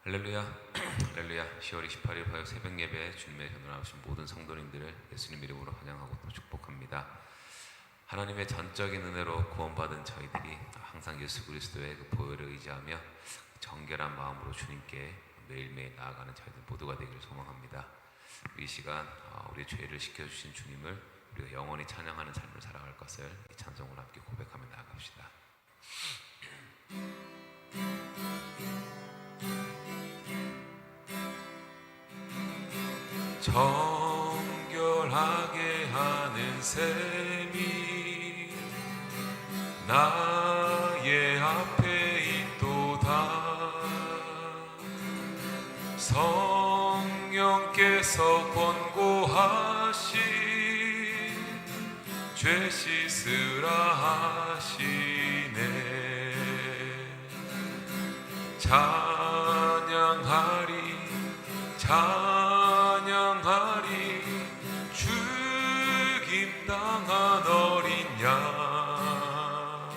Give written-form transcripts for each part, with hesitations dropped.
할렐루야. 할렐루야. 10월 28일 화요 새벽 예배 주님의 현으로 나오신 모든 성도님들을 예수님 이름으로 환영하고 또 축복합니다. 하나님의 전적인 은혜로 구원받은 저희들이 항상 예수 그리스도의 그 보혈을 의지하며 정결한 마음으로 주님께 매일매일 나아가는 저희들 모두가 되기를 소망합니다. 이 시간 우리의 죄를 씻겨주신 주님을 우리가 영원히 찬양하는 삶을 살아갈 것을 이 찬송으로 함께 고백하며 나아갑시다. 정결하게 하는 셈이 나의 앞에 있도다. 성령께서 권고하신 죄 씻으라 하시네. 찬양하리 죽임당한 어린 양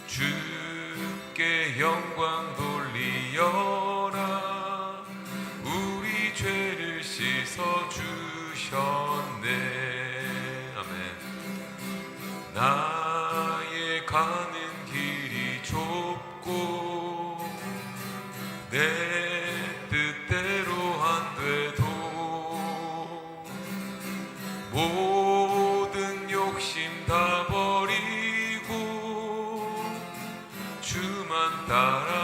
주께 영광 돌리어라. 우리 죄를 씻어주셨네. 아멘. 나의 가는 길이 좁고 내 뜻대로 안 돼도 모든 욕심 다 버리고 주만 따라가겠네.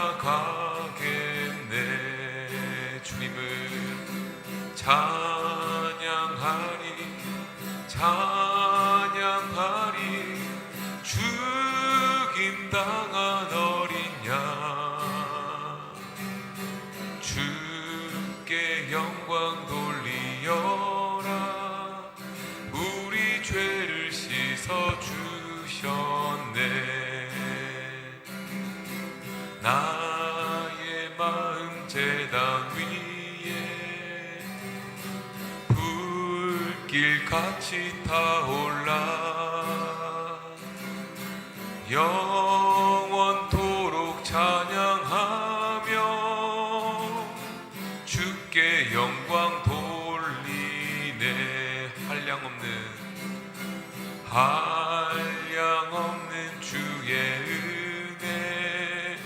주님을 찬양하리 죽임당한 어린 양 주께 영광 돌리어라. 우리 죄를 씻어주셨네. 나의 마음 제단 위에 불길같이 타올라. 영원토록 찬양하며 주께 영광 돌리네. 한량없는 주의 은혜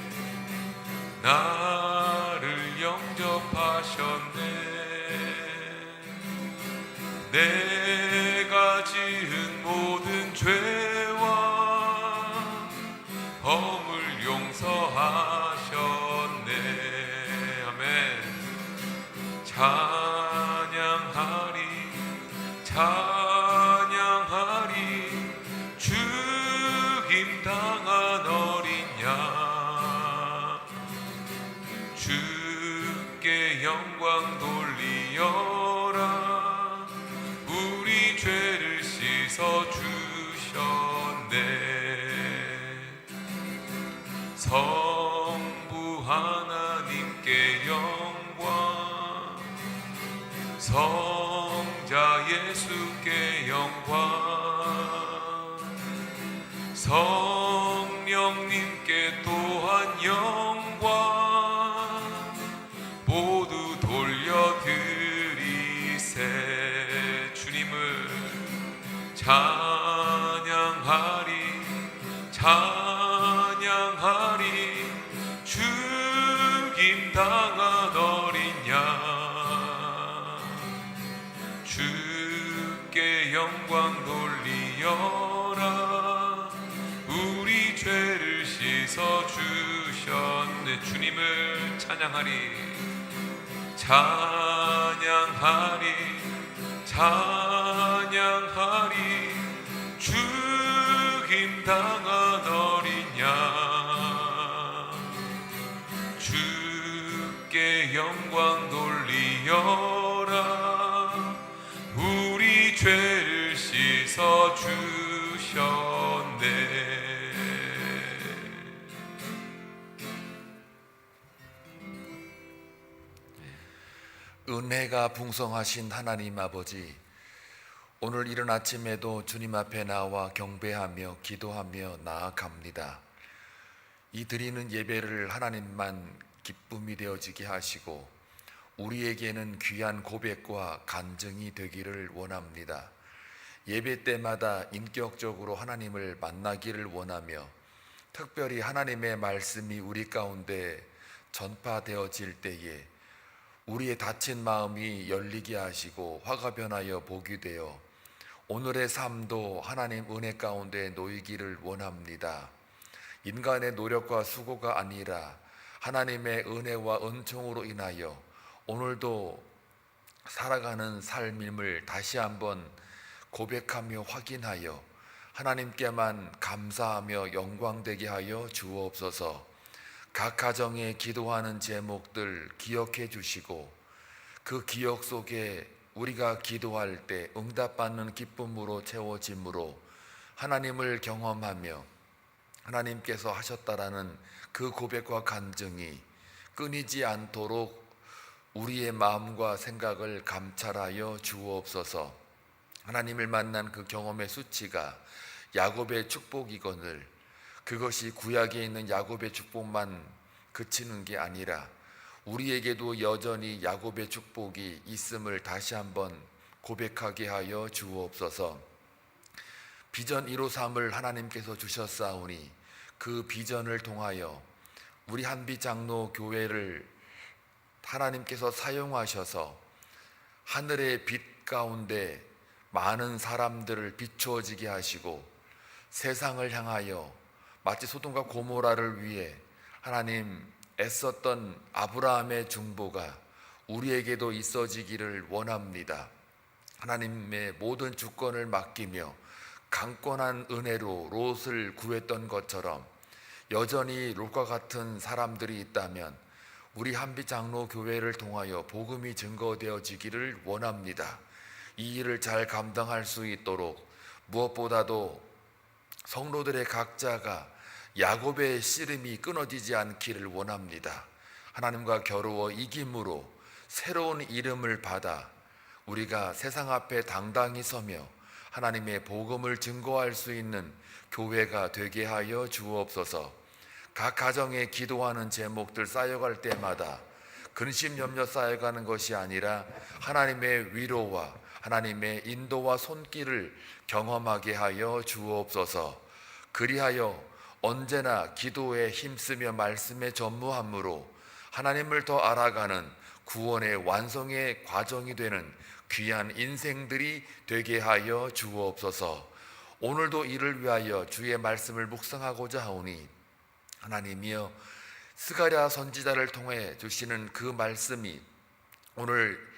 나를 영접하셨네. 내가 지은 모든 죄와 허물 용서하셨네. 아멘. 찬양하리 죽임당한 어린 양 주께 영광 돌리어라. 우리 죄를 씻어주셨네. 성부 하나님께 영광, 성자 예수께 영광, 성령님께 또한 영광 모두 돌려드리세. 주님을 찬양하리 죽임당한 어린 양 주께 영광 돌리어라. 우리 죄를 씻어주셨네. 주님을 찬양하리 죽임당한 어린 양 주께 영광 돌리어라. 우리 죄를 씻어주셨네. 은혜가 풍성하신 하나님 아버지, 오늘 이른 아침에도 주님 앞에 나와 경배하며 기도하며 나아갑니다. 이 드리는 예배를 하나님만 기쁨이 되어지게 하시고 우리에게는 귀한 고백과 간증이 되기를 원합니다. 예배 때마다 인격적으로 하나님을 만나기를 원하며 특별히 하나님의 말씀이 우리 가운데 전파되어질 때에 우리의 닫힌 마음이 열리게 하시고 화가 변하여 복이 되어 오늘의 삶도 하나님 은혜 가운데 놓이기를 원합니다. 인간의 노력과 수고가 아니라 하나님의 은혜와 은총으로 인하여 오늘도 살아가는 삶임을 다시 한번 고백하며 확인하여 하나님께만 감사하며 영광되게 하여 주옵소서. 각 가정에 기도하는 제목들 기억해 주시고 그 기억 속에 우리가 기도할 때 응답받는 기쁨으로 채워짐으로 하나님을 경험하며 하나님께서 하셨다라는 그 고백과 간증이 끊이지 않도록 우리의 마음과 생각을 감찰하여 주옵소서. 하나님을 만난 그 경험의 수치가 야곱의 축복이거늘 그것이 구약에 있는 야곱의 축복만 그치는 게 아니라 우리에게도 여전히 야곱의 축복이 있음을 다시 한번 고백하게 하여 주옵소서. 비전 153을 하나님께서 주셨사오니 그 비전을 통하여 우리 한비 장로 교회를 하나님께서 사용하셔서 하늘의 빛 가운데 많은 사람들을 비추어지게 하시고 세상을 향하여 마치 소돔과 고모라를 위해 하나님 애썼던 아브라함의 중보가 우리에게도 있어지기를 원합니다. 하나님의 모든 주권을 맡기며 강권한 은혜로 롯을 구했던 것처럼 여전히 롯과 같은 사람들이 있다면 우리 한빛 장로 교회를 통하여 복음이 증거되어지기를 원합니다. 이 일을 잘 감당할 수 있도록 무엇보다도 성도들의 각자가 야곱의 씨름이 끊어지지 않기를 원합니다. 하나님과 겨루어 이김으로 새로운 이름을 받아 우리가 세상 앞에 당당히 서며 하나님의 복음을 증거할 수 있는 교회가 되게 하여 주옵소서. 각 가정에 기도하는 제목들 쌓여갈 때마다 근심 염려 쌓여가는 것이 아니라 하나님의 위로와 하나님의 인도와 손길을 경험하게 하여 주옵소서. 그리하여 언제나 기도에 힘쓰며 말씀에 전무함으로 하나님을 더 알아가는 구원의 완성의 과정이 되는 귀한 인생들이 되게 하여 주옵소서. 오늘도 이를 위하여 주의 말씀을 묵상하고자 하오니 하나님이여 스가랴 선지자를 통해 주시는 그 말씀이 오늘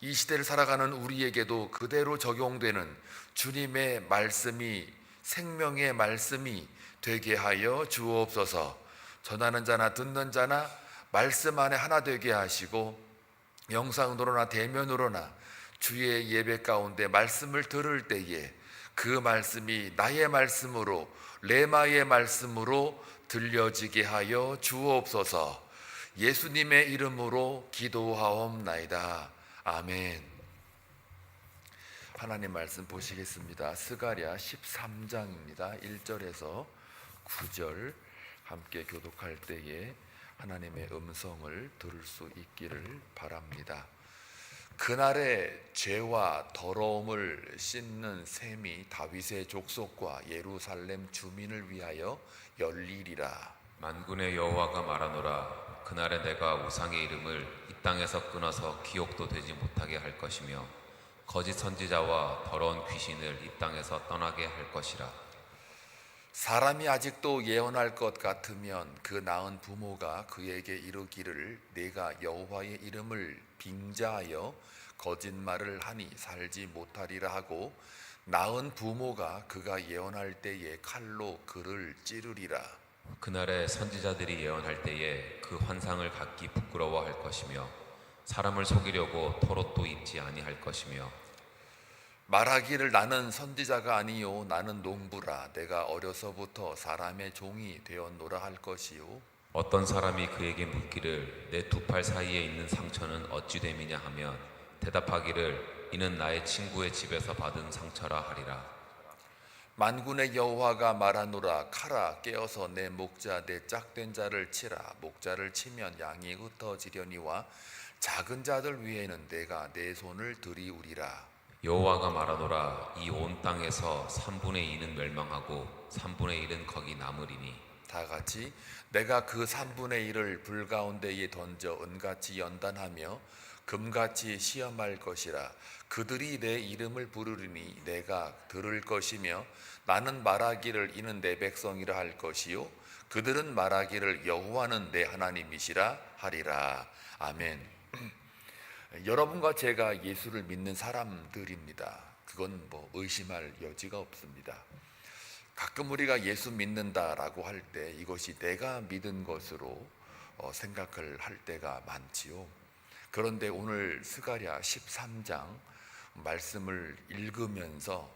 이 시대를 살아가는 우리에게도 그대로 적용되는 주님의 말씀이 생명의 말씀이 되게 하여 주옵소서. 전하는 자나 듣는 자나 말씀 안에 하나 되게 하시고 영상으로나 대면으로나 주의 예배 가운데 말씀을 들을 때에 그 말씀이 나의 말씀으로 레마의 말씀으로 들려지게 하여 주옵소서. 예수님의 이름으로 기도하옵나이다. 아멘. 하나님 말씀 보시겠습니다. 스가랴 13장입니다. 1절에서 9절 함께 교독할 때에 하나님의 음성을 들을 수 있기를 바랍니다. 그날에 죄와 더러움을 씻는 셈이 다윗의 족속과 예루살렘 주민을 위하여 열리리라. 만군의 여호와가 말하노라. 그날에 내가 우상의 이름을 이 땅에서 끊어서 기억도 되지 못하게 할 것이며 거짓 선지자와 더러운 귀신을 이 땅에서 떠나게 할 것이라. 사람이 아직도 예언할 것 같으면 그 낳은 부모가 그에게 이르기를 내가 여호와의 이름을 빙자하여 거짓말을 하니 살지 못하리라 하고 낳은 부모가 그가 예언할 때에 칼로 그를 찌르리라. 그날에 선지자들이 예언할 때에 그 환상을 갖기 부끄러워할 것이며 사람을 속이려고 털옷도 입지 아니할 것이며 말하기를 나는 선지자가 아니요 나는 농부라 내가 어려서부터 사람의 종이 되었노라 할 것이요 어떤 사람이 그에게 묻기를 내 두 팔 사이에 있는 상처는 어찌 됨이냐 하면 대답하기를 이는 나의 친구의 집에서 받은 상처라 하리라. 만군의 여호와가 말하노라. 카라 깨어서 내 목자 내 짝된 자를 치라. 목자를 치면 양이 흩어지려니와 작은 자들 위에는 내가 내 손을 들이우리라. 여호와가 말하노라. 이 온 땅에서 3분의 2는 멸망하고 3분의 1은 거기 남으리니. 다 같이 내가 그 3분의 1을 불 가운데에 던져 은같이 연단하며 금같이 시험할 것이라. 그들이 내 이름을 부르리니 내가 들을 것이며 나는 말하기를 이는 내 백성이라 할 것이요 그들은 말하기를 여호와는 내 하나님이시라 하리라. 아멘. 여러분과 제가 예수를 믿는 사람들입니다. 그건 뭐 의심할 여지가 없습니다. 가끔 우리가 예수 믿는다라고 할 때 이것이 내가 믿은 것으로 생각을 할 때가 많지요. 그런데 오늘 스가랴 13장 말씀을 읽으면서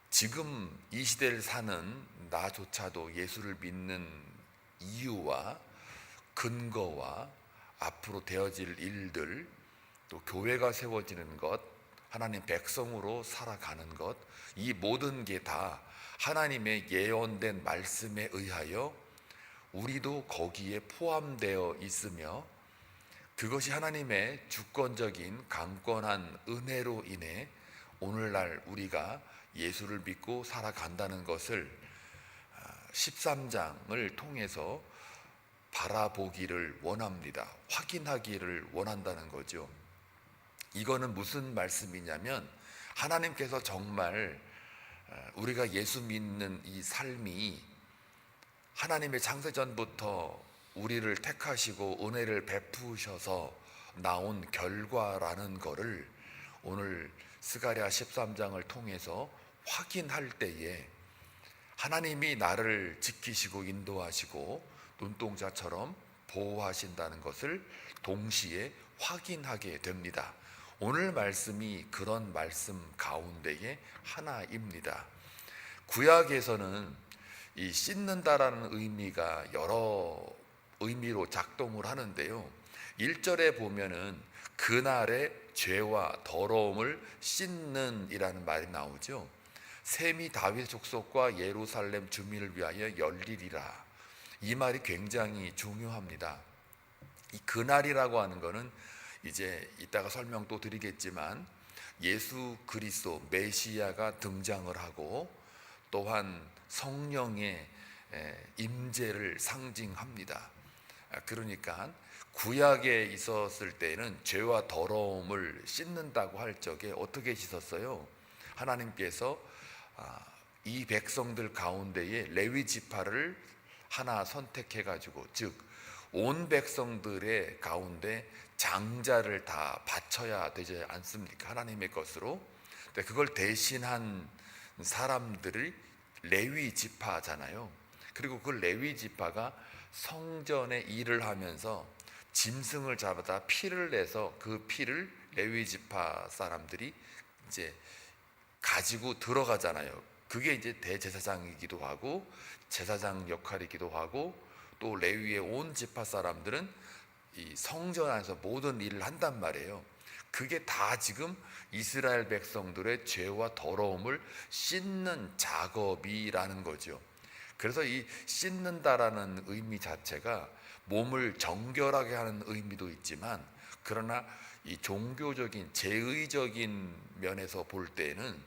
지금 이 시대를 사는 나조차도 예수를 믿는 이유와 근거와 앞으로 되어질 일들, 또 교회가 세워지는 것, 하나님 백성으로 살아가는 것, 이 모든 게 다 하나님의 예언된 말씀에 의하여 우리도 거기에 포함되어 있으며 그것이 하나님의 주권적인 강권한 은혜로 인해 오늘날 우리가 예수를 믿고 살아간다는 것을 13장을 통해서 바라보기를 원합니다. 확인하기를 원한다는 거죠. 이거는 무슨 말씀이냐면 하나님께서 정말 우리가 예수 믿는 이 삶이 하나님의 창세전부터 우리를 택하시고 은혜를 베푸셔서 나온 결과라는 것을 오늘 스가랴 13장을 통해서 확인할 때에 하나님이 나를 지키시고 인도하시고 눈동자처럼 보호하신다는 것을 동시에 확인하게 됩니다. 오늘 말씀이 그런 말씀 가운데의 하나입니다. 구약에서는 이 씻는다라는 의미가 여러 의미로 작동을 하는데요. 1절에 보면은 그날의 죄와 더러움을 씻는 이라는 말이 나오죠. 셈이 다윗 족속과 예루살렘 주민을 위하여 열리리라. 이 말이 굉장히 중요합니다. 이 그날이라고 하는 것은 이제 이따가 설명 또 드리겠지만 예수 그리스도 메시아가 등장을 하고 또한 성령의 임재를 상징합니다. 그러니까 구약에 있었을 때는 죄와 더러움을 씻는다고 할 적에 어떻게 씻었어요? 하나님께서 이 백성들 가운데에 레위 지파를 하나 선택해 가지고 즉 온 백성들의 가운데 장자를 다 바쳐야 되지 않습니까? 하나님의 것으로. 그걸 대신한 사람들이 레위 지파잖아요. 그리고 그 레위 지파가 성전에 일을 하면서 짐승을 잡아다 피를 내서 그 피를 레위 지파 사람들이 이제 가지고 들어가잖아요. 그게 이제 대제사장이기도 하고 제사장 역할이기도 하고 또 레위의 온 지파 사람들은 이 성전 안에서 모든 일을 한단 말이에요. 그게 다 지금 이스라엘 백성들의 죄와 더러움을 씻는 작업이라는 거죠. 그래서 이 씻는다라는 의미 자체가 몸을 정결하게 하는 의미도 있지만 그러나 이 종교적인 제의적인 면에서 볼 때는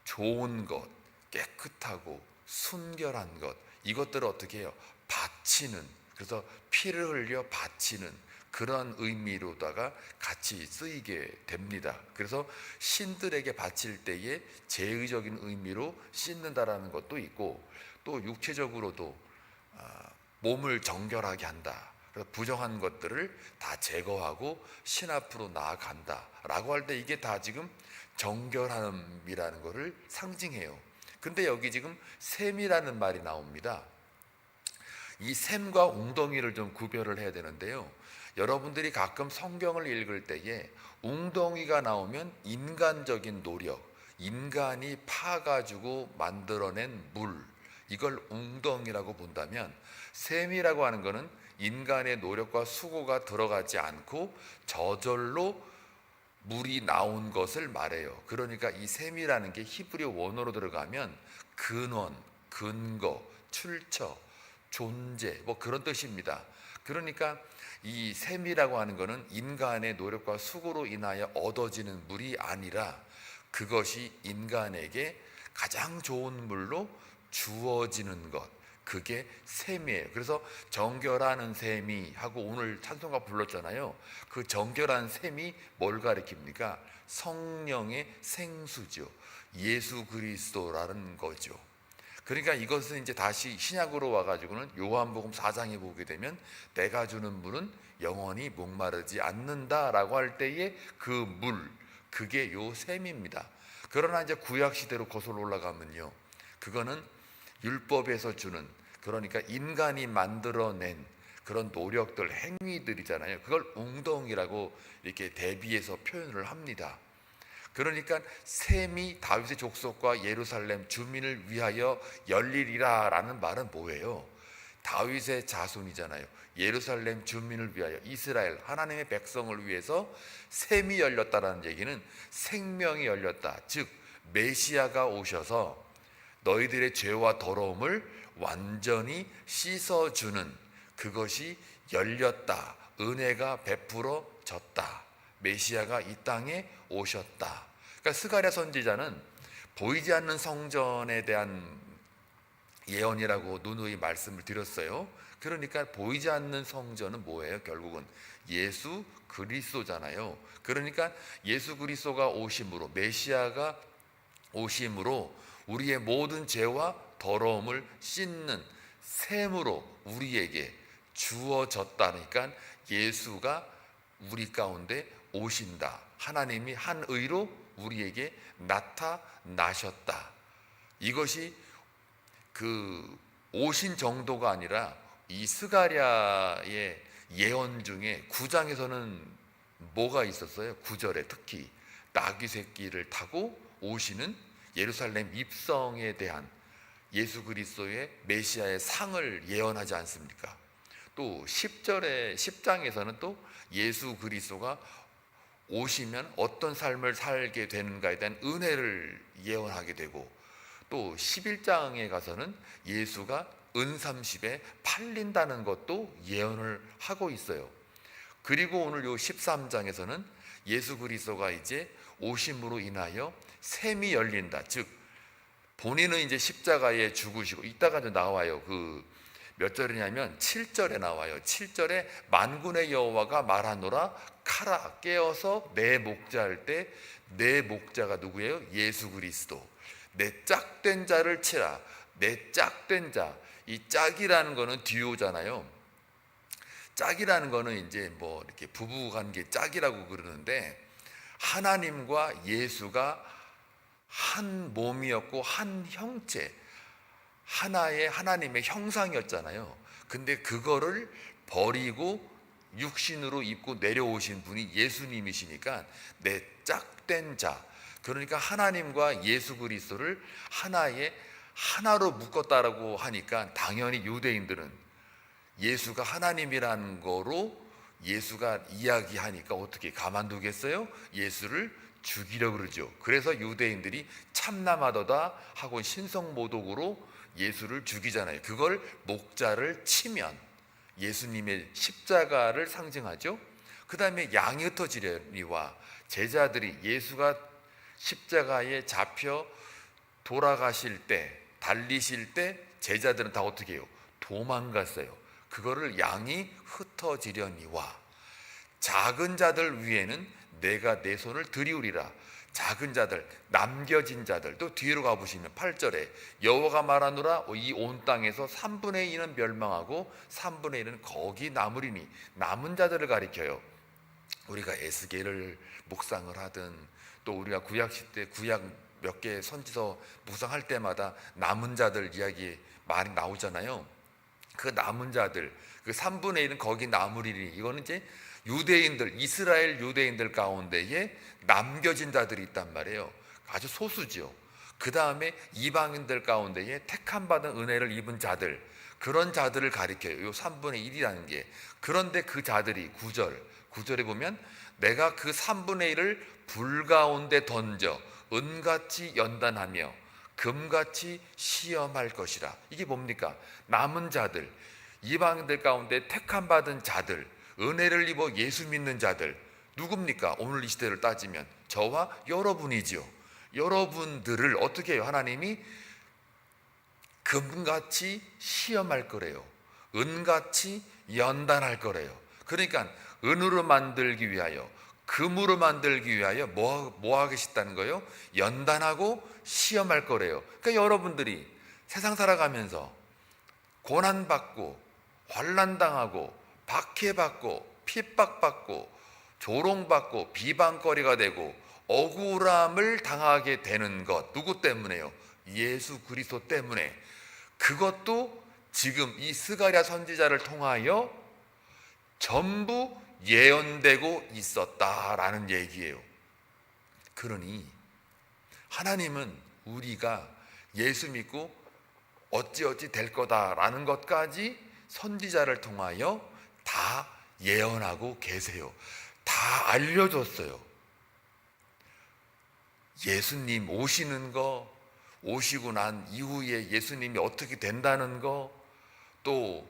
좋은 것, 깨끗하고 순결한 것 이것들을 어떻게 해요? 바치는, 그래서 피를 흘려 바치는 그런 의미로다가 같이 쓰이게 됩니다. 그래서 신들에게 바칠 때에 제의적인 의미로 씻는다라는 것도 있고 또 육체적으로도 몸을 정결하게 한다. 그래서 부정한 것들을 다 제거하고 신 앞으로 나아간다 라고 할 때 이게 다 지금 정결함이라는 것을 상징해요. 근데 여기 지금 셈이라는 말이 나옵니다. 이 셈과 웅덩이를 좀 구별을 해야 되는데요. 여러분들이 가끔 성경을 읽을 때에 웅덩이가 나오면 인간적인 노력, 인간이 파가지고 만들어낸 물, 이걸 웅덩이라고 본다면 셈이라고 하는 것은 인간의 노력과 수고가 들어가지 않고 저절로 물이 나온 것을 말해요. 그러니까 이 샘이라는 게 히브리 원어로 들어가면 근원, 근거, 출처, 존재 뭐 그런 뜻입니다. 그러니까 이 샘이라고 하는 것은 인간의 노력과 수고로 인하여 얻어지는 물이 아니라 그것이 인간에게 가장 좋은 물로 주어지는 것, 그게 샘이에요. 그래서 정결하는 샘이 하고 오늘 찬송가 불렀잖아요. 그 정결한 샘이 뭘 가리킵니까? 성령의 생수죠. 예수 그리스도라는 거죠. 그러니까 이것은 이제 다시 신약으로 와가지고는 요한복음 4장에 보게 되면 내가 주는 물은 영원히 목마르지 않는다라고 할 때의 그 물, 그게 요 샘입니다. 그러나 이제 구약 시대로 거슬러 올라가면요, 그거는 율법에서 주는, 그러니까 인간이 만들어낸 그런 노력들, 행위들이잖아요. 그걸 웅덩이라고 이렇게 대비해서 표현을 합니다. 그러니까 샘이 다윗의 족속과 예루살렘 주민을 위하여 열리리라 라는 말은 뭐예요? 다윗의 자손이잖아요. 예루살렘 주민을 위하여, 이스라엘 하나님의 백성을 위해서 샘이 열렸다라는 얘기는 생명이 열렸다, 즉 메시아가 오셔서 너희들의 죄와 더러움을 완전히 씻어주는, 그것이 열렸다, 은혜가 베풀어졌다, 메시아가 이 땅에 오셨다. 그러니까 스가랴 선지자는 보이지 않는 성전에 대한 예언이라고 누누이 말씀을 드렸어요. 그러니까 보이지 않는 성전은 뭐예요? 결국은 예수 그리스도잖아요. 그러니까 예수 그리스도가 오심으로, 메시아가 오심으로 우리의 모든 죄와 더러움을 씻는 샘으로 우리에게 주어졌다니까 예수가 우리 가운데 오신다. 하나님이 한 의로 우리에게 나타나셨다. 이것이 그 오신 정도가 아니라 이 스가랴의 예언 중에 9장에서는 뭐가 있었어요? 9절에 특히 나귀 새끼를 타고 오시는 예루살렘 입성에 대한 예수 그리스도의 메시아의 상을 예언하지 않습니까? 또 10장에서는 또 예수 그리스도가 오시면 어떤 삶을 살게 되는가에 대한 은혜를 예언하게 되고, 또 11장에 가서는 예수가 은30에 팔린다는 것도 예언을 하고 있어요. 그리고 오늘 요 13장에서는 예수 그리스도가 이제 오심으로 인하여 샘이 열린다, 즉 본인은 이제 십자가에 죽으시고, 이따가 좀 나와요. 그 몇 절이냐면 7절에 나와요. 7절에 만군의 여호와가 말하노라, 카라 깨어서 내 목자할 때, 내 목자가 누구예요? 예수 그리스도. 내 짝된 자를 치라. 내 짝된 자. 이 짝이라는 거는 듀오잖아요. 짝이라는 거는 이제 뭐 이렇게 부부관계 짝이라고 그러는데, 하나님과 예수가 한 몸이었고 한 형체, 하나의 하나님의 형상이었잖아요. 근데 그거를 버리고 육신으로 입고 내려오신 분이 예수님이시니까 내 짝된 자, 그러니까 하나님과 예수 그리스도를 하나로 묶었다라고 하니까 당연히 유대인들은 예수가 하나님이라는 거로 예수가 이야기하니까 어떻게 가만두겠어요? 예수를 죽이려고 그러죠. 그래서 유대인들이 참남하도다 하고 신성모독으로 예수를 죽이잖아요. 그걸 목자를 치면 예수님의 십자가를 상징하죠. 그 다음에 양이 흩어지려니와 제자들이 예수가 십자가에 잡혀 돌아가실 때, 달리실 때 제자들은 다 어떻게 해요? 도망갔어요. 그거를 양이 흩어지려니와 작은 자들 위에는 내가 내 손을 들이우리라. 작은 자들, 남겨진 자들. 또 뒤로 가보시면 8절에 여호와가 말하노라, 이 온 땅에서 3분의 2는 멸망하고 3분의 1은 거기 남으리니, 남은 자들을 가리켜요. 우리가 에스겔을 묵상을 하든, 또 우리가 구약 시대 구약 몇 개 선지서 묵상할 때마다 남은 자들 이야기 많이 나오잖아요. 그 남은 자들, 그 3분의 1은 거기 남으리니, 이거는 이제 유대인들, 이스라엘 유대인들 가운데에 남겨진 자들이 있단 말이에요. 아주 소수죠. 그 다음에 이방인들 가운데에 택함 받은 은혜를 입은 자들, 그런 자들을 가리켜요. 요 3분의 1이라는 게. 그런데 그 자들이 9절에 보면 내가 그 3분의 1을 불 가운데 던져 은같이 연단하며 금같이 시험할 것이라. 이게 뭡니까? 남은 자들, 이방인들 가운데 택함 받은 자들, 은혜를 입어 예수 믿는 자들, 누굽니까? 오늘 이 시대를 따지면 저와 여러분이지요. 여러분들을 어떻게 해요? 하나님이 금같이 시험할 거래요. 은같이 연단할 거래요. 그러니까 은으로 만들기 위하여, 금으로 만들기 위하여 뭐 하겠다는 거예요? 연단하고 시험할 거래요. 그러니까 여러분들이 세상 살아가면서 고난받고 환난당하고 박해받고 핍박받고 조롱받고 비방거리가 되고 억울함을 당하게 되는 것, 누구 때문에요? 예수 그리스도 때문에. 그것도 지금 이 스가랴 선지자를 통하여 전부 예언되고 있었다라는 얘기예요. 그러니 하나님은 우리가 예수 믿고 어찌어찌 될 거다라는 것까지 선지자를 통하여 다 예언하고 계세요. 다 알려줬어요. 예수님 오시는 거, 오시고 난 이후에 예수님이 어떻게 된다는 거, 또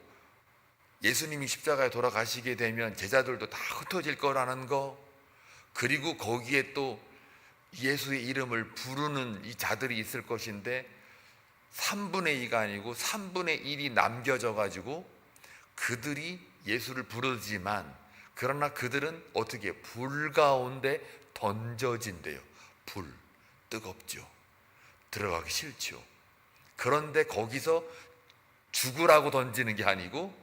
예수님이 십자가에 돌아가시게 되면 제자들도 다 흩어질 거라는 거, 그리고 거기에 또 예수의 이름을 부르는 이 자들이 있을 것인데 3분의 2가 아니고 3분의 1이 남겨져 가지고 그들이 예수를 부르지만, 그러나 그들은 어떻게 불 가운데 던져진대요. 불, 뜨겁죠. 들어가기 싫죠. 그런데 거기서 죽으라고 던지는 게 아니고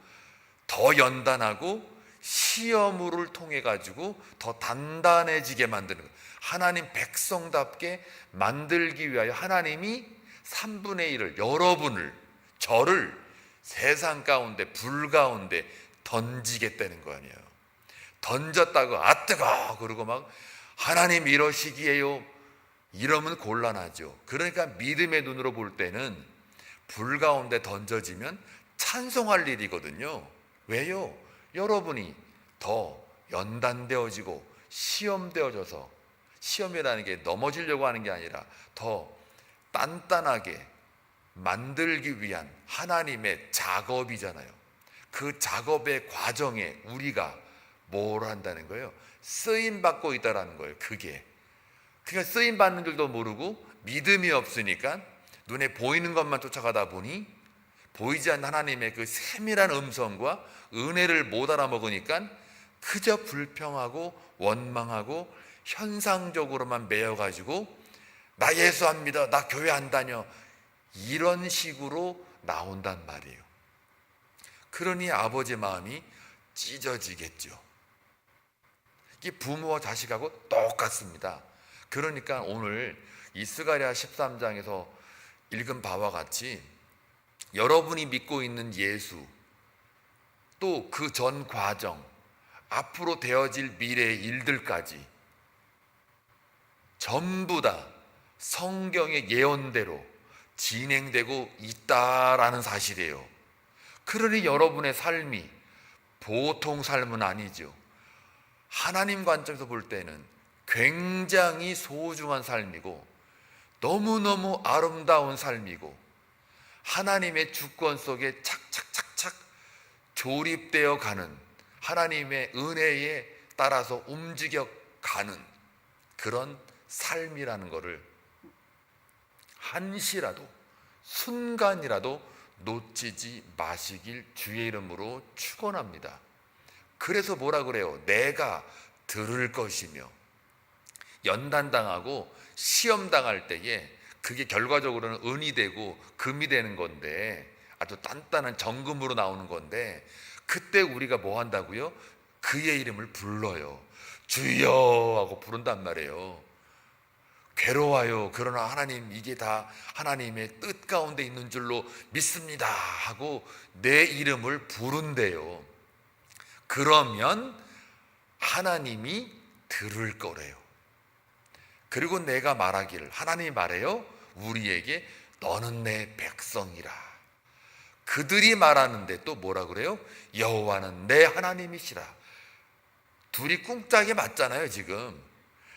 더 연단하고 시험을 통해 가지고 더 단단해지게 만드는 거예요. 하나님 백성답게 만들기 위하여 하나님이 3분의 1을, 여러분을, 저를 세상 가운데 불 가운데 던지겠다는 거 아니에요. 던졌다고 아 뜨거 그러고 막 하나님 이러시기에요, 이러면 곤란하죠. 그러니까 믿음의 눈으로 볼 때는 불 가운데 던져지면 찬송할 일이거든요. 왜요? 여러분이 더 연단되어지고 시험되어져서, 시험이라는 게 넘어지려고 하는 게 아니라 더 단단하게 만들기 위한 하나님의 작업이잖아요. 그 작업의 과정에 우리가 뭘 한다는 거예요? 쓰임 받고 있다라는 거예요. 그게 그러니까 쓰임 받는 줄도 모르고 믿음이 없으니까 눈에 보이는 것만 쫓아가다 보니 보이지 않는 하나님의 그 세밀한 음성과 은혜를 못 알아먹으니까 그저 불평하고 원망하고 현상적으로만 매여가지고 나 예수합니다, 나 교회 안 다녀, 이런 식으로 나온단 말이에요. 그러니 아버지 마음이 찢어지겠죠. 이 부모와 자식하고 똑같습니다. 그러니까 오늘 이 스가랴 13장에서 읽은 바와 같이 여러분이 믿고 있는 예수, 또 그 전 과정, 앞으로 되어질 미래의 일들까지 전부 다 성경의 예언대로 진행되고 있다라는 사실이에요. 그러니 여러분의 삶이 보통 삶은 아니죠. 하나님 관점에서 볼 때는 굉장히 소중한 삶이고 너무너무 아름다운 삶이고 하나님의 주권 속에 착착착착 조립되어 가는, 하나님의 은혜에 따라서 움직여 가는 그런 삶이라는 것을 한시라도, 순간이라도 놓치지 마시길 주의 이름으로 축원합니다. 그래서 뭐라 그래요? 내가 들을 것이며, 연단당하고 시험당할 때에 그게 결과적으로는 은이 되고 금이 되는 건데, 아주 단단한 정금으로 나오는 건데, 그때 우리가 뭐 한다고요? 그의 이름을 불러요. 주여 하고 부른단 말이에요. 괴로워요. 그러나 하나님, 이게 다 하나님의 뜻 가운데 있는 줄로 믿습니다 하고 내 이름을 부른대요. 그러면 하나님이 들을 거래요. 그리고 내가 말하기를, 하나님이 말해요, 우리에게 너는 내 백성이라. 그들이 말하는데 또 뭐라 그래요? 여호와는 내 하나님이시라. 둘이 꿍짝이 맞잖아요. 지금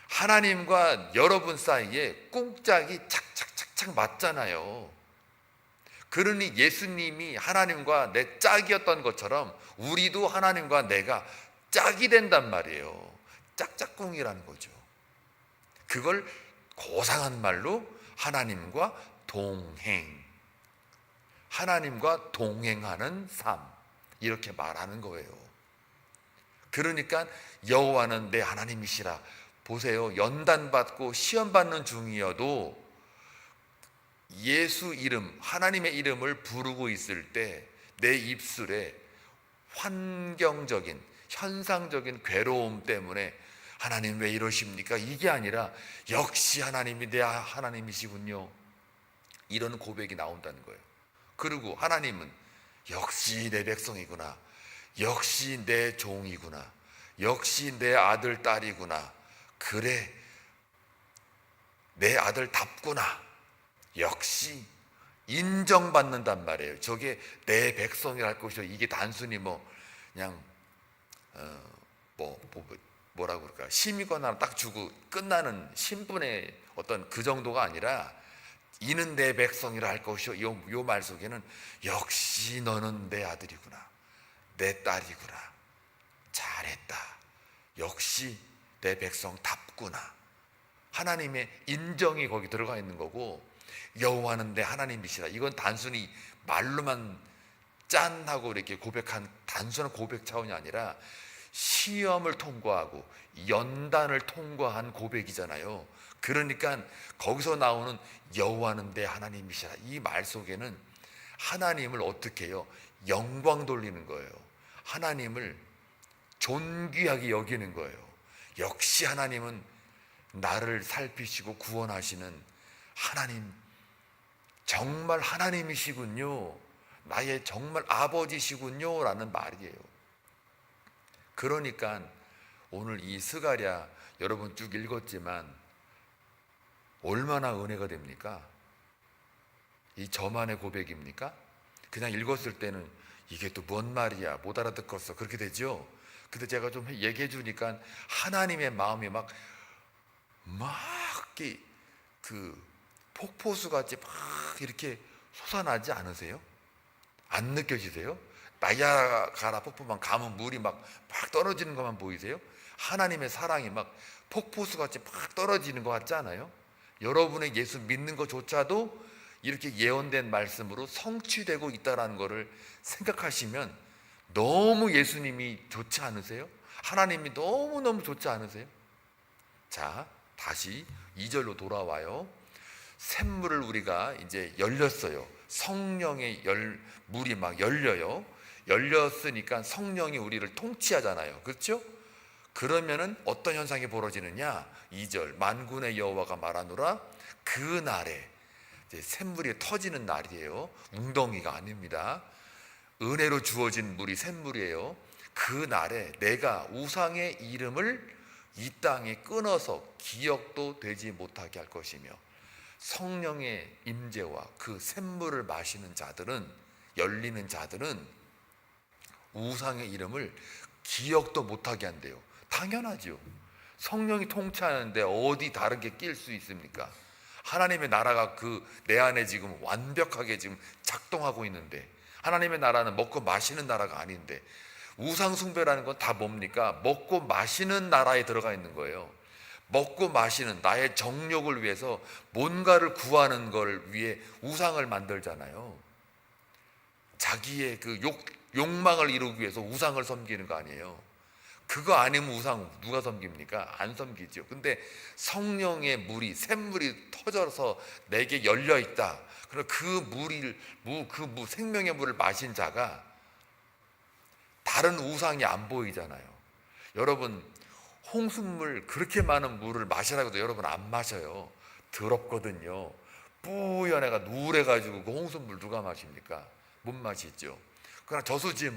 하나님과 여러분 사이에 꿍짝이 착착착착 맞잖아요. 그러니 예수님이 하나님과 내 짝이었던 것처럼 우리도 하나님과 내가 짝이 된단 말이에요. 짝짝꿍이라는 거죠. 그걸 고상한 말로 하나님과 동행, 하나님과 동행하는 삶, 이렇게 말하는 거예요. 그러니까 여호와는 내 하나님이시라. 보세요. 연단받고 시험받는 중이어도 예수 이름, 하나님의 이름을 부르고 있을 때 내 입술에 환경적인, 현상적인 괴로움 때문에 하나님 왜 이러십니까? 이게 아니라 역시 하나님이 내 하나님이시군요, 이런 고백이 나온다는 거예요. 그리고 하나님은 역시 내 백성이구나, 역시 내 종이구나, 역시 내 아들 딸이구나, 그래 내 아들답구나, 역시 인정받는단 말이에요. 저게 내 백성이랄 것이요. 이게 단순히 그냥 뭐라고 그럴까, 심의권 하나 딱 주고 끝나는 신분의 어떤 그 정도가 아니라 이는 내 백성이라 할 것이요, 요 말 속에는 역시 너는 내 아들이구나, 내 딸이구나, 잘했다, 역시 내 백성답구나, 하나님의 인정이 거기 들어가 있는 거고, 여호와는 내 하나님이시라, 이건 단순히 말로만 짠하고 이렇게 고백한 단순한 고백 차원이 아니라 시험을 통과하고 연단을 통과한 고백이잖아요. 그러니까 거기서 나오는 여호와는 내 하나님이시라, 이 말 속에는 하나님을 어떻게 해요? 영광 돌리는 거예요. 하나님을 존귀하게 여기는 거예요. 역시 하나님은 나를 살피시고 구원하시는 하나님, 정말 하나님이시군요, 나의 정말 아버지시군요 라는 말이에요. 그러니까 오늘 이 스가랴 여러분 쭉 읽었지만 얼마나 은혜가 됩니까? 이 저만의 고백입니까? 그냥 읽었을 때는 이게 또 뭔 말이야, 못 알아듣겠어, 그렇게 되죠. 근데 제가 좀 얘기해 주니까 하나님의 마음이 막 그 폭포수같이 막 이렇게 솟아나지 않으세요? 안 느껴지세요? 나야가라 폭포만 가면 물이 막 떨어지는 것만 보이세요? 하나님의 사랑이 막 폭포수같이 막 떨어지는 것 같지 않아요? 여러분의 예수 믿는 것조차도 이렇게 예언된 말씀으로 성취되고 있다는 것을 생각하시면 너무 예수님이 좋지 않으세요? 하나님이 너무너무 좋지 않으세요? 자, 다시 2절로 돌아와요. 샘물을 우리가 이제 열렸어요. 성령의 물이 막 열려요. 열렸으니까 성령이 우리를 통치하잖아요. 그렇죠? 그러면은 어떤 현상이 벌어지느냐? 2절, 만군의 여호와가 말하노라, 그 날에, 이제 샘물이 터지는 날이에요. 웅덩이가 아닙니다. 은혜로 주어진 물이 샘물이에요. 그 날에 내가 우상의 이름을 이 땅에 끊어서 기억도 되지 못하게 할 것이며, 성령의 임재와 그 샘물을 마시는 자들은, 열리는 자들은 우상의 이름을 기억도 못하게 한대요. 당연하죠. 성령이 통치하는데 어디 다르게 낄 수 있습니까? 하나님의 나라가 그 내 안에 지금 완벽하게 지금 작동하고 있는데, 하나님의 나라는 먹고 마시는 나라가 아닌데, 우상 숭배라는 건 다 뭡니까? 먹고 마시는 나라에 들어가 있는 거예요. 먹고 마시는, 나의 정욕을 위해서 뭔가를 구하는 걸 위해 우상을 만들잖아요. 자기의 그 욕망을 이루기 위해서 우상을 섬기는 거 아니에요. 그거 아니면 우상 누가 섬깁니까? 안 섬기죠. 근데 성령의 물이, 샘물이 터져서 내게 열려 있다. 그럼 그 생명의 물을 마신 자가 다른 우상이 안 보이잖아요. 여러분, 홍수물 그렇게 많은 물을 마시라고 해도 여러분 안 마셔요. 더럽거든요. 뿌연해가 누래가지고 그 홍수물 누가 마십니까? 못 마시죠. 그러나 저수지에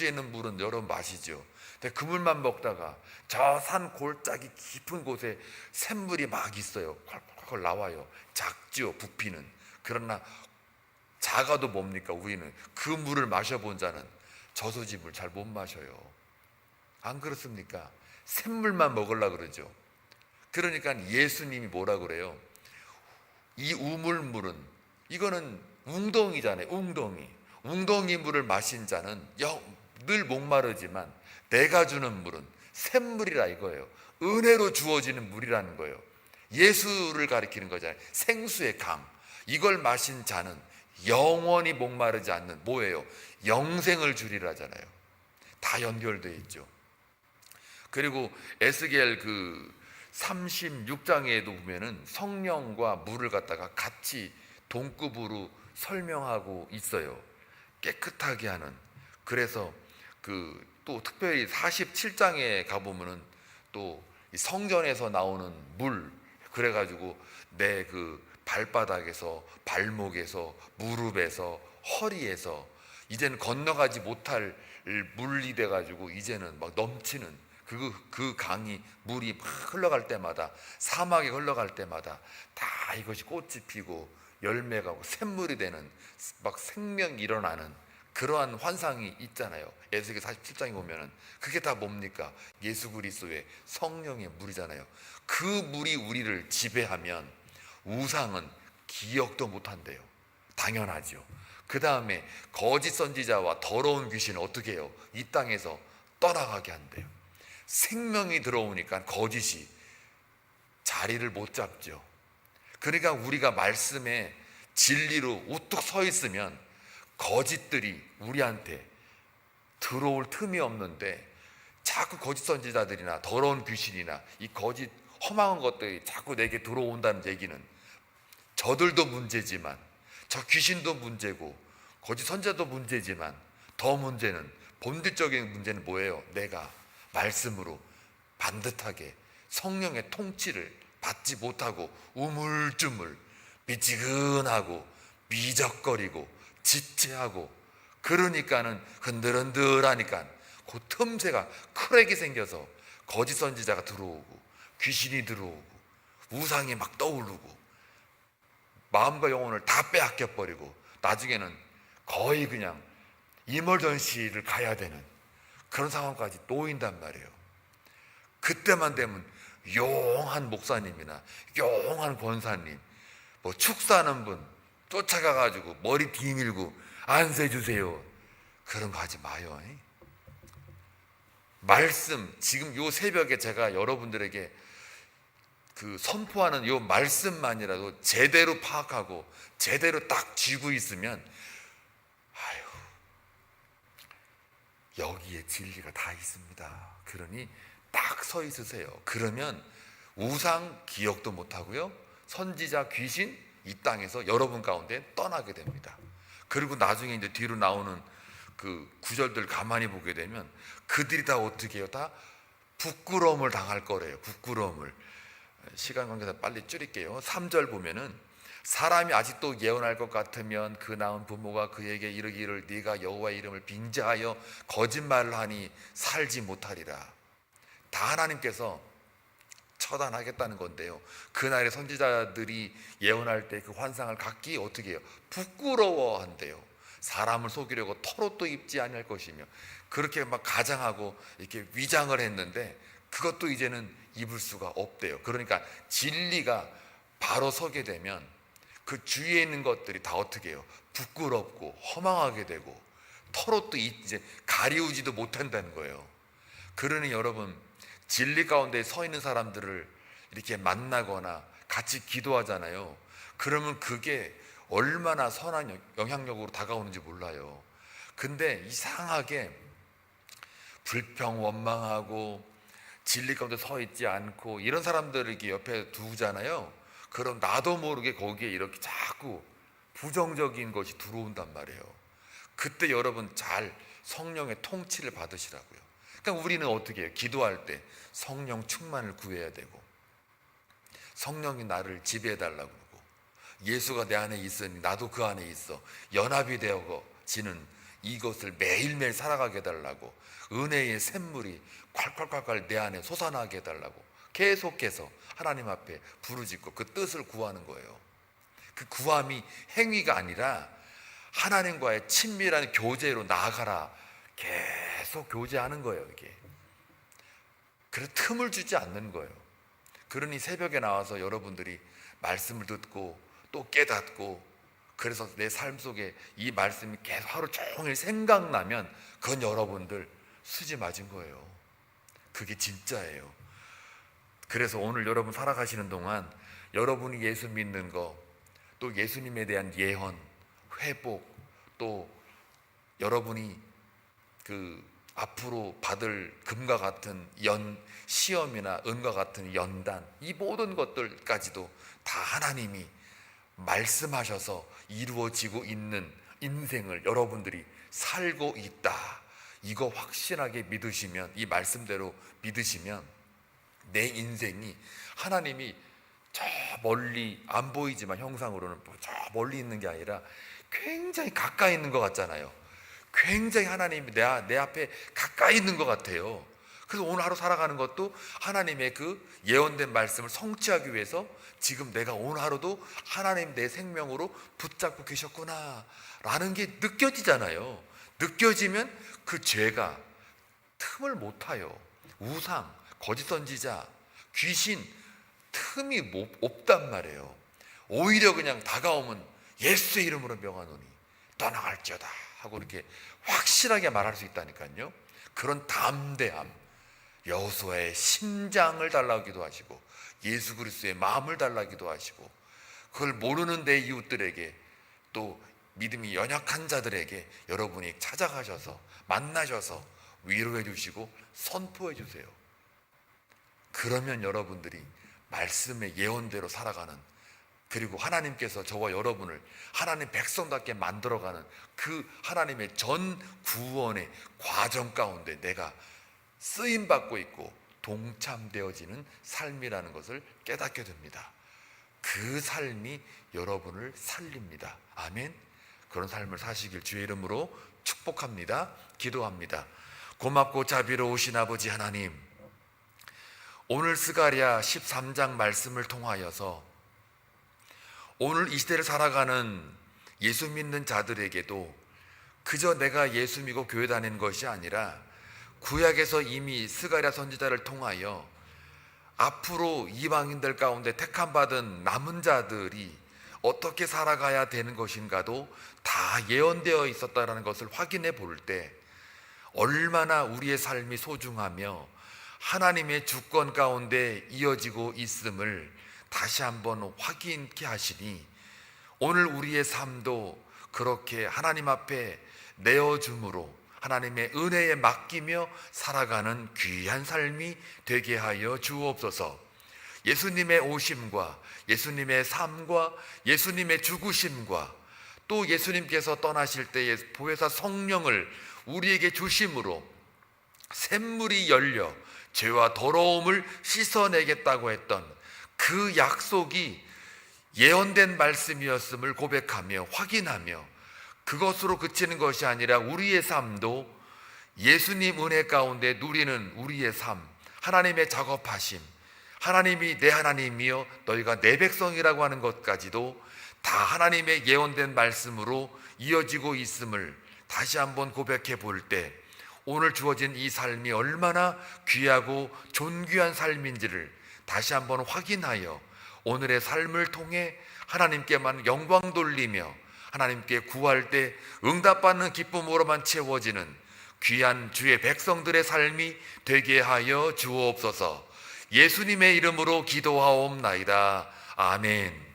있는 물은 여러분 마시죠. 근데 그 물만 먹다가 저 산 골짜기 깊은 곳에 샘물이 막 있어요. 콸콸콸 나와요. 작죠, 부피는. 그러나 작아도 뭡니까? 우리는 그 물을 마셔본 자는 저수지 물 잘 못 마셔요. 안 그렇습니까? 샘물만 먹으려고 그러죠. 그러니까 예수님이 뭐라 그래요? 이 우물물은, 이거는 웅덩이잖아요. 웅덩이 물을 마신 자는 늘 목마르지만 내가 주는 물은 샘물이라 이거예요. 은혜로 주어지는 물이라는 거예요. 예수를 가리키는 거잖아요. 생수의 강. 이걸 마신 자는 영원히 목마르지 않는, 뭐예요? 영생을 주리라잖아요. 다 연결되어 있죠. 그리고 에스겔 36장에도 보면은 성령과 물을 갖다가 같이 동급으로 설명하고 있어요. 깨끗하게 하는. 그래서 또 특별히 47장에 가보면은 또 성전에서 나오는 물, 그래가지고 내 발바닥에서, 발목에서, 무릎에서, 허리에서 이제는 건너가지 못할 물이 돼가지고 이제는 막 넘치는 그 강이, 물이 막 흘러갈 때마다, 사막에 흘러갈 때마다 다 이것이 꽃이 피고 열매가 고 샘물이 되는, 막 생명이 일어나는 그러한 환상이 있잖아요. 에스겔 47장에 보면은 그게 다 뭡니까? 예수 그리스도의 성령의 물이잖아요. 그 물이 우리를 지배하면 우상은 기억도 못한대요. 당연하죠. 그 다음에 거짓 선지자와 더러운 귀신은 어떻게 해요? 이 땅에서 떠나가게 한대요. 생명이 들어오니까 거짓이 자리를 못 잡죠. 그러니까 우리가 말씀에 진리로 우뚝 서 있으면 거짓들이 우리한테 들어올 틈이 없는데, 자꾸 거짓 선지자들이나 더러운 귀신이나 이 거짓 허망한 것들이 자꾸 내게 들어온다는 얘기는 저들도 문제지만, 저 귀신도 문제고, 거짓 선지자도 문제지만, 더 문제는, 본질적인 문제는 뭐예요? 내가 말씀으로 반듯하게 성령의 통치를 받지 못하고 우물쭈물 미지근하고 미적거리고 지체하고, 그러니까는 흔들흔들하니까 그 틈새가 크랙이 생겨서 거짓 선지자가 들어오고 귀신이 들어오고 우상이 막 떠오르고 마음과 영혼을 다 빼앗겨 버리고 나중에는 거의 그냥 이멀전시를 가야 되는 그런 상황까지 놓인단 말이에요. 그때만 되면 용한 목사님이나 용한 권사님, 뭐 축사하는 분 쫓아가가지고 머리 뒤밀고 안수해 주세요, 그런 거 하지 마요. 말씀, 지금 요 새벽에 제가 여러분들에게 선포하는 요 말씀만이라도 제대로 파악하고 제대로 딱 쥐고 있으면, 여기에 진리가 다 있습니다. 그러니 딱 서 있으세요. 그러면 우상 기억도 못하고요, 선지자 귀신 이 땅에서 여러분 가운데 떠나게 됩니다. 그리고 나중에 이제 뒤로 나오는 구절들 가만히 보게 되면 그들이 다 어떻게 해요? 다 부끄러움을 당할 거래요. 부끄러움을. 시간 관계상 빨리 줄일게요. 3절 보면은 사람이 아직도 예언할 것 같으면 그 낳은 부모가 그에게 이르기를 네가 여호와의 이름을 빙자하여 거짓말을 하니 살지 못하리라. 다 하나님께서 처단하겠다는 건데요, 그날의 선지자들이 예언할 때 그 환상을 각기 어떻게 해요? 부끄러워한대요. 사람을 속이려고 털옷도 입지 아니할 것이며, 그렇게 막 가장하고 이렇게 위장을 했는데 그것도 이제는 입을 수가 없대요. 그러니까 진리가 바로 서게 되면 그 주위에 있는 것들이 다 어떻게 해요? 부끄럽고 허망하게 되고 털옷도 이제 가리우지도 못한다는 거예요. 그러니 여러분, 진리 가운데 서 있는 사람들을 이렇게 만나거나 같이 기도하잖아요. 그러면 그게 얼마나 선한 영향력으로 다가오는지 몰라요. 근데 이상하게 불평 원망하고 진리 가운데 서 있지 않고 이런 사람들을 이렇게 옆에 두잖아요. 그럼 나도 모르게 거기에 이렇게 자꾸 부정적인 것이 들어온단 말이에요. 그때 여러분 잘 성령의 통치를 받으시라고요. 그러니까 우리는 어떻게 해요? 기도할 때 성령 충만을 구해야 되고, 성령이 나를 지배해 달라고 그러고, 예수가 내 안에 있으니 나도 그 안에 있어 연합이 되어지는 이것을 매일매일 살아가게 해달라고, 은혜의 샘물이 콸콸콸콸 내 안에 솟아나게 해달라고 계속해서 하나님 앞에 부르짖고 그 뜻을 구하는 거예요. 그 구함이 행위가 아니라 하나님과의 친밀한 교제로 나아가라. 계속 교제하는 거예요, 이게. 그래서 틈을 주지 않는 거예요. 그러니 새벽에 나와서 여러분들이 말씀을 듣고 또 깨닫고, 그래서 내 삶 속에 이 말씀이 계속 하루 종일 생각나면 그건 여러분들 수지 맞은 거예요. 그게 진짜예요. 그래서 오늘 여러분 살아가시는 동안 여러분이 예수 믿는 거, 또 예수님에 대한 예언, 회복, 또 여러분이 앞으로 받을 금과 같은 시험이나 은과 같은 연단, 이 모든 것들까지도 다 하나님이 말씀하셔서 이루어지고 있는 인생을 여러분들이 살고 있다. 이거 확실하게 믿으시면, 이 말씀대로 믿으시면 내 인생이 하나님이 저 멀리 안 보이지만 형상으로는 저 멀리 있는 게 아니라 굉장히 가까이 있는 것 같잖아요. 굉장히 하나님이 내 앞에 가까이 있는 것 같아요. 그래서 오늘 하루 살아가는 것도 하나님의 그 예언된 말씀을 성취하기 위해서 지금 내가 오늘 하루도 하나님 내 생명으로 붙잡고 계셨구나 라는 게 느껴지잖아요. 느껴지면 그 죄가 틈을 못 타요. 우상, 거짓 선지자, 귀신 틈이 없단 말이에요. 오히려 그냥 다가오면 예수의 이름으로 명하노니 떠나갈지어다 하고 이렇게 확실하게 말할 수 있다니까요. 그런 담대함, 여호수아의 심장을 달라기도 하시고 예수 그리스도의 마음을 달라기도 하시고, 그걸 모르는 내 이웃들에게, 또 믿음이 연약한 자들에게 여러분이 찾아가셔서 만나셔서 위로해 주시고 선포해 주세요. 그러면 여러분들이 말씀의 예언대로 살아가는, 그리고 하나님께서 저와 여러분을 하나님 백성답게 만들어가는 그 하나님의 전 구원의 과정 가운데 내가 쓰임받고 있고 동참되어지는 삶이라는 것을 깨닫게 됩니다. 그 삶이 여러분을 살립니다. 아멘. 그런 삶을 사시길 주의 이름으로 축복합니다. 기도합니다. 고맙고 자비로우신 아버지 하나님, 오늘 스가랴 13장 말씀을 통하여서 오늘 이 시대를 살아가는 예수 믿는 자들에게도 그저 내가 예수 믿고 교회 다니는 것이 아니라 구약에서 이미 스가랴 선지자를 통하여 앞으로 이방인들 가운데 택함받은 남은 자들이 어떻게 살아가야 되는 것인가도 다 예언되어 있었다는 것을 확인해 볼 때 얼마나 우리의 삶이 소중하며 하나님의 주권 가운데 이어지고 있음을 다시 한번 확인케 하시니, 오늘 우리의 삶도 그렇게 하나님 앞에 내어줌으로 하나님의 은혜에 맡기며 살아가는 귀한 삶이 되게 하여 주옵소서. 예수님의 오심과 예수님의 삶과 예수님의 죽으심과 또 예수님께서 떠나실 때에 보혜사 성령을 우리에게 주심으로 샘물이 열려 죄와 더러움을 씻어내겠다고 했던 그 약속이 예언된 말씀이었음을 고백하며 확인하며, 그것으로 그치는 것이 아니라 우리의 삶도 예수님 은혜 가운데 누리는 우리의 삶, 하나님의 작업하심, 하나님이 내 하나님이여 너희가 내 백성이라고 하는 것까지도 다 하나님의 예언된 말씀으로 이어지고 있음을 다시 한번 고백해 볼 때 오늘 주어진 이 삶이 얼마나 귀하고 존귀한 삶인지를 다시 한번 확인하여 오늘의 삶을 통해 하나님께만 영광 돌리며 하나님께 구할 때 응답받는 기쁨으로만 채워지는 귀한 주의 백성들의 삶이 되게 하여 주옵소서. 예수님의 이름으로 기도하옵나이다. 아멘.